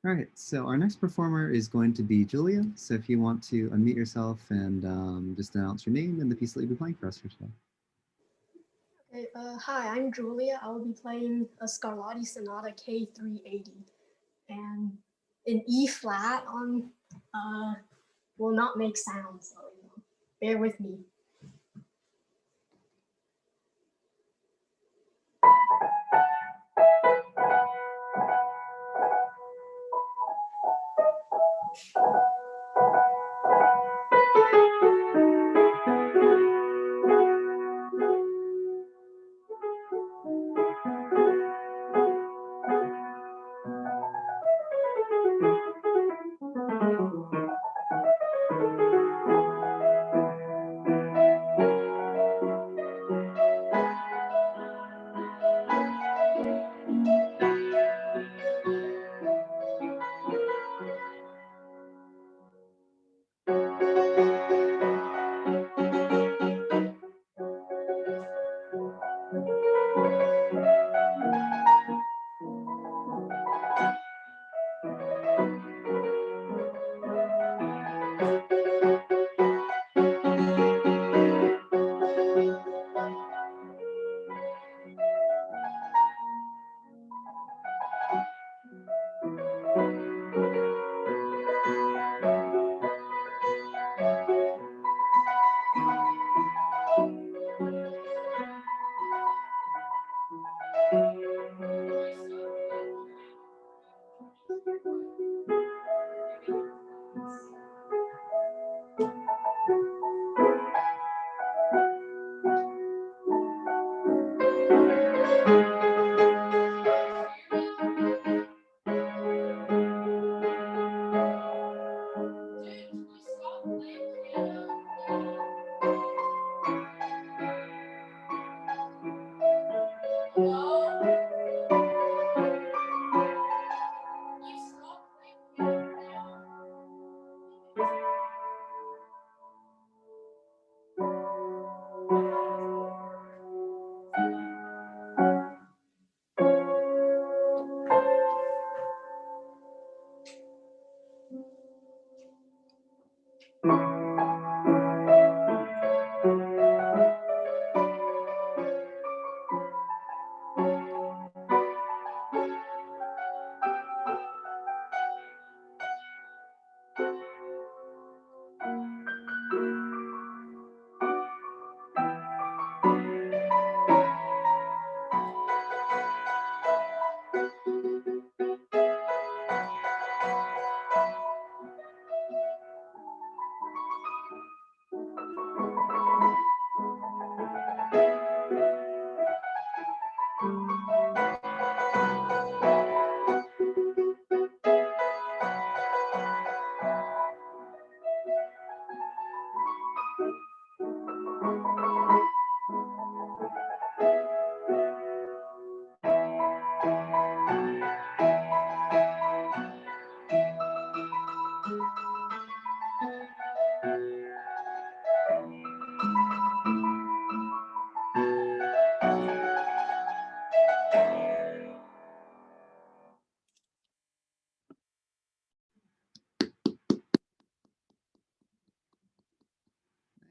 All right, so our next performer is going to be Julia. So if you want to unmute yourself and just announce your name and the piece that you'll be playing for us for today. Okay, hi, I'm Julia. I will be playing a Scarlatti Sonata K380, and in E flat on will not make sound, so bear with me.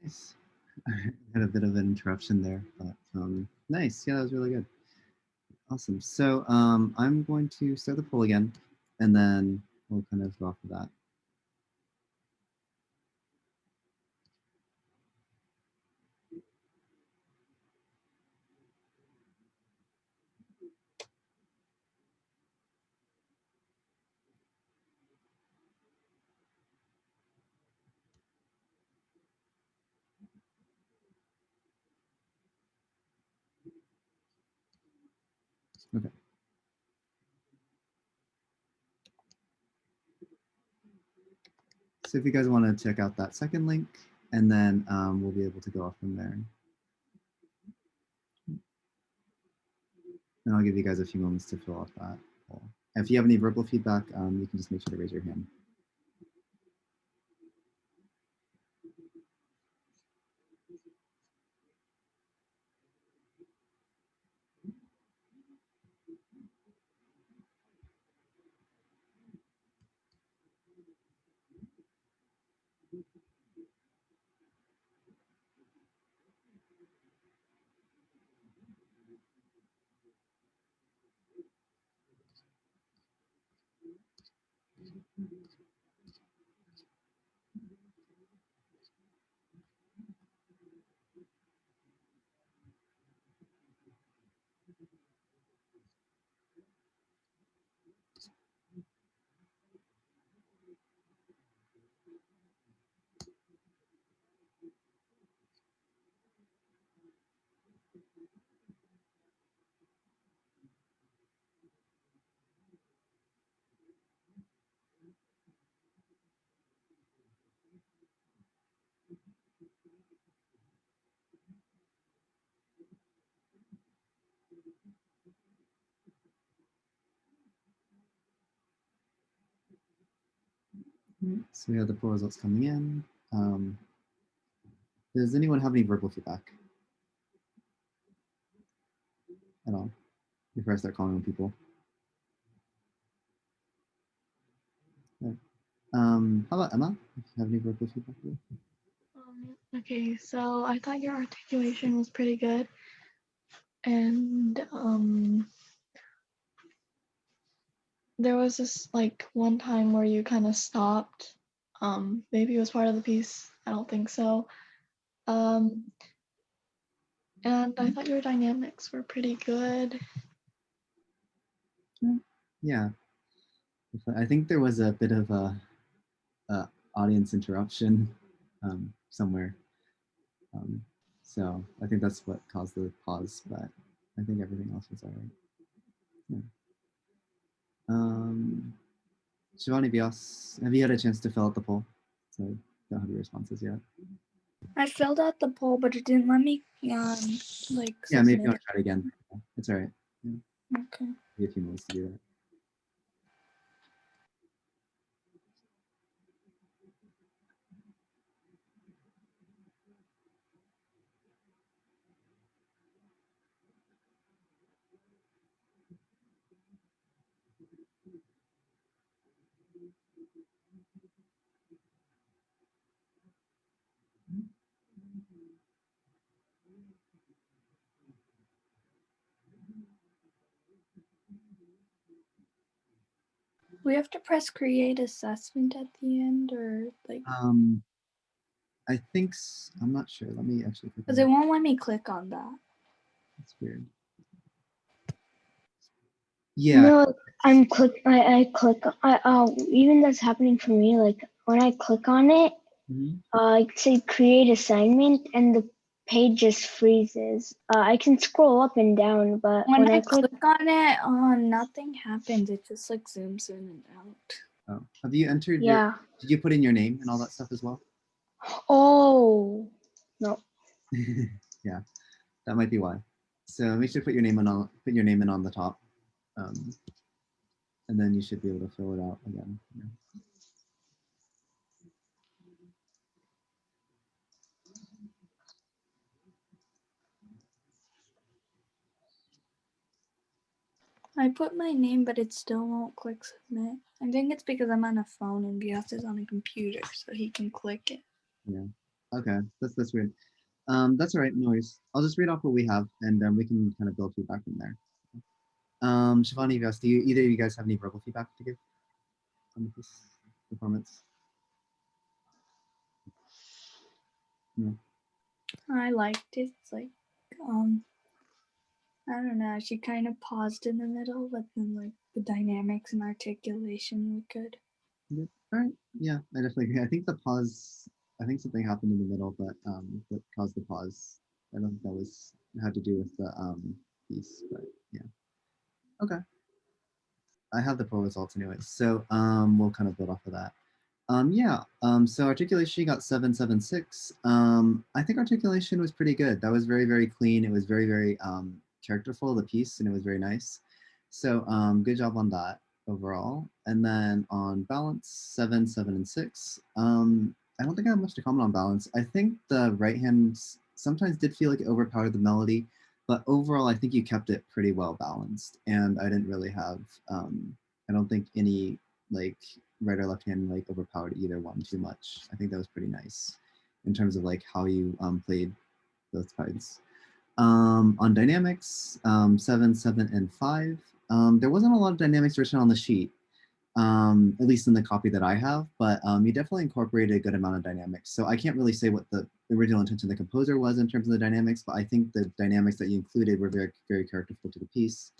Nice. I had a bit of an interruption there, but nice. Yeah, that was really good. Awesome. So I'm going to start the poll again, and then we'll kind of go off of that. Okay. So if you guys want to check out that second link, and then we'll be able to go off from there. And I'll give you guys a few moments to fill out that poll. If you have any verbal feedback, you can just make sure to raise your hand. So we have the poll results coming in. Does anyone have any verbal feedback at all before I start calling on people? Okay. How about Emma? Do you have any verbal feedback? Okay, so I thought your articulation was pretty good. And there was this like one time where you kind of stopped. Maybe it was part of the piece. I don't think so. And I thought your dynamics were pretty good. Yeah. I think there was a bit of a audience interruption somewhere. So I think that's what caused the pause, but I think everything else was all right. Yeah. Shivani Vyas, have you had a chance to fill out the poll? So I don't have your responses yet. I filled out the poll, but it didn't let me like. Yeah, maybe you want to try it again. It's all right. Yeah. Okay. Give you a few minutes to do that. We have to press create assessment at the end, or like. I think I'm not sure. Let me actually. Because it won't let me click on that. That's weird. Yeah. No, I click. Even that's happening for me. Like when I click on it, I say create assignment, and the page just freezes. I can scroll up and down, but when I click on it, nothing happens. It just like zooms in and out. Oh, have you entered? Yeah. Did you put in your name and all that stuff as well? Oh, no. Yeah, that might be why. So make sure to put your name in on the top, and then you should be able to fill it out again. Yeah. I put my name, but it still won't click submit. I think it's because I'm on a phone and Bias is on a computer, so he can click it. Yeah. Okay, that's weird. That's all right. No worries. I'll just read off what we have, and we can kind of build feedback from there. Shivani, Vyas, do either of you guys have any verbal feedback to give on this performance? No. I liked it. It's like, I don't know. She kind of paused in the middle, but then like the dynamics and articulation were good. Yeah. All right. Yeah, I definitely agree. I think the pause. I think something happened in the middle, but that caused the pause. I don't think that was had to do with the piece, but yeah. Okay. I have the poll results anyways, so we'll kind of build off of that. Yeah, so articulation got 776. I think articulation was pretty good. That was very, very clean. It was very, very characterful, the piece, and it was very nice. So good job on that overall. And then on balance, 7, 7, and 6. I don't think I have much to comment on balance. I think the right hand sometimes did feel like it overpowered the melody, but overall, I think you kept it pretty well balanced. And I didn't really have, I don't think any like right or left hand like overpowered either one too much. I think that was pretty nice in terms of like how you played both sides. On dynamics, 7, 7, and 5. There wasn't a lot of dynamics written on the sheet. at least in the copy that I have, but you definitely incorporated a good amount of dynamics. So I can't really say what the original intention of the composer was in terms of the dynamics, but I think the dynamics that you included were very, very characterful to the piece.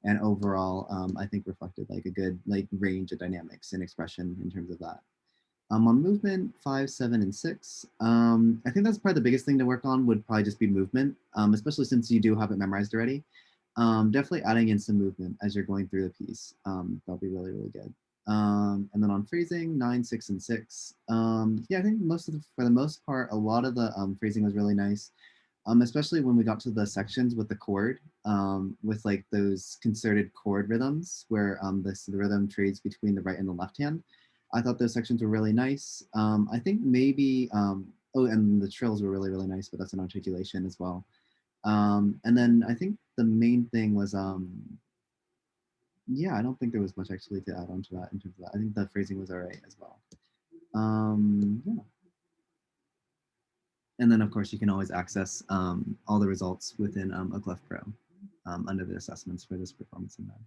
And overall, I think reflected like a good like range of dynamics and expression in terms of that. On movement 5, 7, and 6, I think that's probably the biggest thing to work on would probably just be movement, especially since you do have it memorized already. Definitely adding in some movement as you're going through the piece. That'll be really, really good. And then on phrasing 9, 6, and 6. Yeah, I think for the most part, a lot of the phrasing was really nice. Especially when we got to the sections with the chord, with like those concerted chord rhythms where the rhythm trades between the right and the left hand. I thought those sections were really nice. I think maybe, oh, and the trills were really, really nice, but that's an articulation as well. And then I think the main thing was, yeah, I don't think there was much actually to add on to that in terms of that. I think the phrasing was all right as well. Yeah. And then of course you can always access all the results within Oclef Pro under the assessments for this performance in that.